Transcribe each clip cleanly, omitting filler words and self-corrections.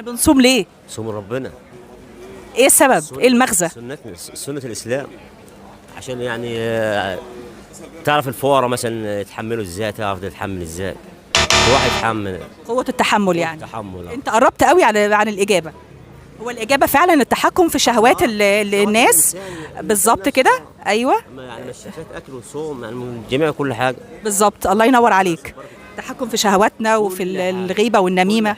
بنصوم ليه؟ صوم ربنا. ايه السبب؟ ايه المغزى؟ سنة الإسلام. عشان يعني تعرف الفقراء مثلا يتحملوا ازاي، تعرف تتحمل ازاي. الواحد يتحمل. قوة التحمل يعني. التحمل. انت قربت قوي عن الإجابة. هو الإجابة فعلا التحكم في شهوات الناس. بالظبط كده. ايوه. يعني مش شفات اكل وصوم، يعني من جميع كل حاجة. بالظبط، الله ينور عليك. التحكم في شهواتنا وفي الغيبة والنميمة.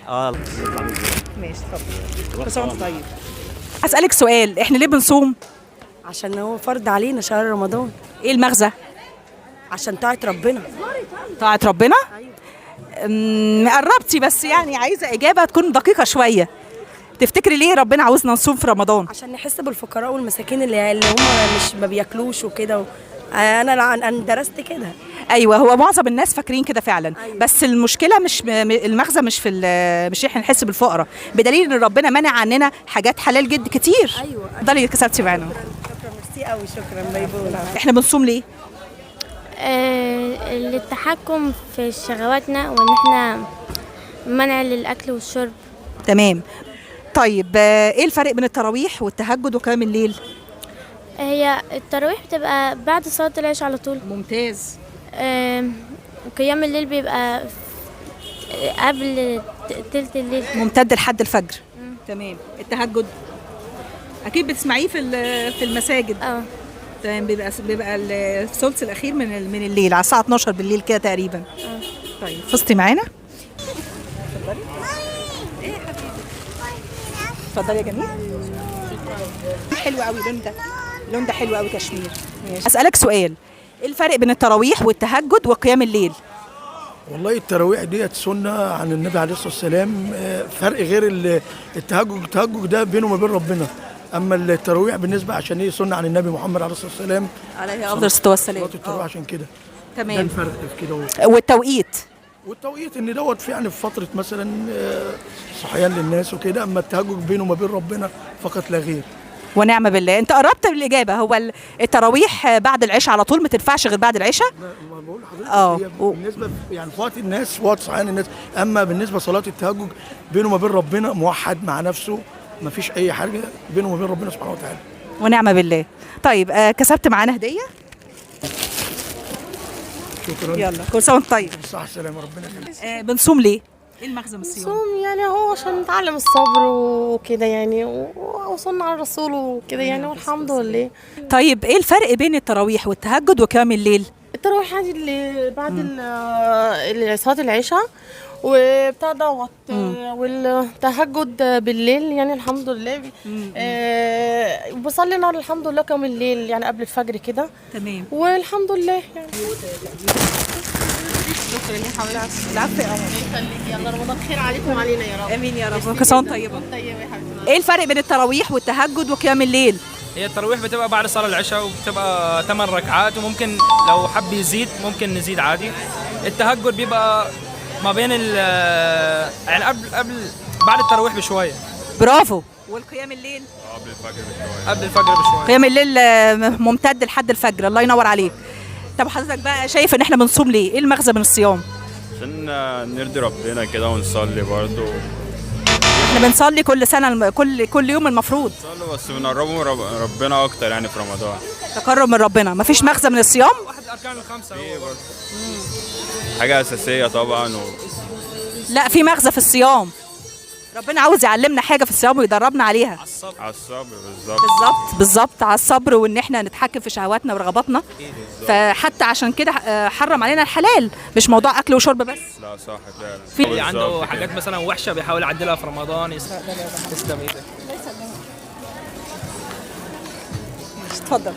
ماشي، اتفضل. كل سنة وانت طيب. هسألك سؤال، احنا ليه بنصوم؟ عشان هو فرض علينا شهر رمضان. ايه المغزى؟ عشان طاعة ربنا. طاعة ربنا؟ ايوه. قربتي، بس يعني عايزة إجابة تكون دقيقة شوية. تفتكري ليه ربنا عاوزنا نصوم في رمضان؟ عشان نحس بالفقراء والمساكين اللي هم مش ما بياكلوش وكده. انا درست كده. ايوه، هو معظم الناس فاكرين كده فعلا. أيوة. بس المشكله مش المغزى مش في مش احنا نحس بالفقراء، بدليل ان ربنا منع عننا حاجات حلال جد كتير. ايوه. ضلي كسبتي معانا. شكرا، ميرسي قوي، شكرا، باي باي. احنا بنصوم ليه؟ للتحكم في شهواتنا، وان احنا منع للاكل والشرب. تمام. طيب ايه الفرق بين التراويح والتهجد وقيام الليل؟ هي التراويح بتبقى بعد صلاة العشاء على طول. ممتاز. وقيام الليل بيبقى قبل تلت الليل. ممتد لحد الفجر. تمام. التهجد اكيد بتسمعيه في المساجد. تمام. بيبقى الثلث الاخير من الليل على الساعه 12 بالليل كده تقريبا. طيب، فزتي معانا. اتفضلي. ايه يا حبيبي؟ اتفضلي يا جميل. حلو قوي اللون ده حلو قوي، كشمير. ماشي. اسالك سؤال، ايه الفرق بين التراويح والتهجد وقيام الليل؟ والله التراويح ديت سنة عن النبي عليه الصلاة والسلام. فرق غير التهجد ده بينه وما بين ربنا. أما التراويح بالنسبة عشان هي سنة عن النبي محمد عليه الصلاة والسلام، عليه أفضل الصلاة والسلام. صلاة التراويح عشان كده. تمام. ده الفرق في كده. والتوقيت ان دوت يعني في فترة مثلا صحيان للناس وكده. أما التهجد بينه وما بين ربنا فقط لا غير. ونعم بالله، انت قربت بالاجابه. هو التراويح بعد العشاء على طول، ما تنفعش غير بعد العشاء. ما بقول لحضرتك هي بالنسبه يعني في وقت الناس، في وقت صحيان الناس. اما بالنسبه لصلاه التهجد بينه وما بين ربنا، موحد مع نفسه، ما فيش اي حاجه بينه وما بين ربنا سبحانه وتعالى. ونعم بالله. طيب كسبت معانا هديه. شكرا. يلا، كل سنه وانت طيب. صح السلامه، ربنا يخليك. بنصوم ليه؟ ايه المغزى من الصيام؟ صوم يعني هو عشان نتعلم الصبر وكده يعني، ووصلنا على الرسول وكده يعني، والحمد لله. طيب ايه الفرق بين التراويح والتهجد وقيام الليل؟ التراويح عادي اللي بعد صلاة العشاء وبتاع دوت، والتهجد بالليل يعني الحمد لله. بصلي نار الحمد لله كم الليل يعني قبل الفجر كده. تمام. والحمد لله يعني. شكرا يا حبيبتي. العفو يا قمر. يخليكي، يلا رمضان خير عليكم وعلينا يا رب. امين يا رب. كل سنه وانت طيبه. طيبه يا حبيبتي. ايه الفرق بين التراويح والتهجد وقيام الليل؟ هي التراويح بتبقى بعد صلاة العشاء، وبتبقى 8 ركعات، وممكن لو حب يزيد ممكن نزيد عادي. التهجد بيبقى ما بين يعني قبل بعد التراويح بشوية. برافو. والقيام الليل؟ قبل الفجر بشوية. قيام الليل ممتد لحد الفجر. الله ينور عليك. طب حضرتك بقى شايف ان احنا بنصوم ليه؟ ايه المغزى من الصيام؟ عشان نرضي ربنا كده ونصلي برضه. احنا بنصلي كل سنه، كل يوم المفروض نصلي، بس بنقربوا من ربنا اكتر يعني في رمضان. تقرب من ربنا. مفيش مغزى من الصيام؟ واحد الأركان الخمسة. ايه برضه حاجة أساسية طبعا. لا، في مغزى في الصيام. ربنا عاوز يعلمنا حاجه في الصيام ويدربنا عليها. على الصبر. بالظبط. بالظبط على الصبر، وان احنا نتحكم في شهواتنا ورغباتنا. فحتى عشان كده حرم علينا الحلال، مش موضوع اكل وشرب بس. لا صح فعلا. في اللي عنده حاجات مثلا وحشة بيحاول يعدلها في رمضان. تسلم ايدك. اتفضل.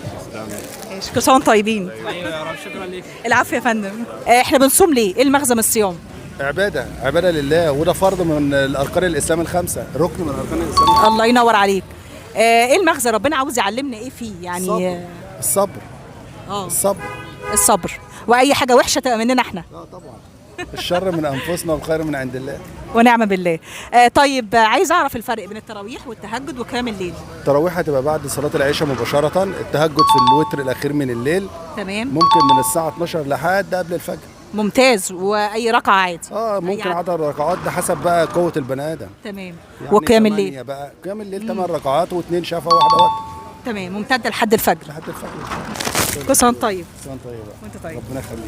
كل سنه وانتم طيبين. ايوه يا رب، شكرا ليك. العفو يا فندم. احنا بنصوم ليه؟ ايه المغزى من الصيام؟ عبادة لله، وده فرض من الأركان الإسلام الخمسة، ركن من أركان الإسلام. الله ينور عليك. ايه المغزى؟ ربنا عاوز يعلمنا ايه فيه يعني؟ الصبر. الصبر. واي حاجه وحشه تبقى مننا احنا. لا طبعا. الشر من انفسنا والخير من عند الله. ونعم بالله. طيب عايز اعرف الفرق بين التراويح والتهجد وقيام الليل. التراويح هتبقى بعد صلاة العشاء مباشرة، التهجد في الوتر الأخير من الليل. تمام. ممكن من الساعة 12 لحد قبل الفجر. ممتاز. واي ركعه عادي؟ ممكن عدد. عدد الركعات ده حسب بقى قوه البني ادم. تمام. يعني وقيام 8 الليل؟ بقى قيام الليل 8 ركعات و2 شفا واحده وقت. تمام، ممتده لحد الفجر. لحد الفجر. كل سنه وانت طيب. سنه طيبه. وانت طيب. ربنا يخليك.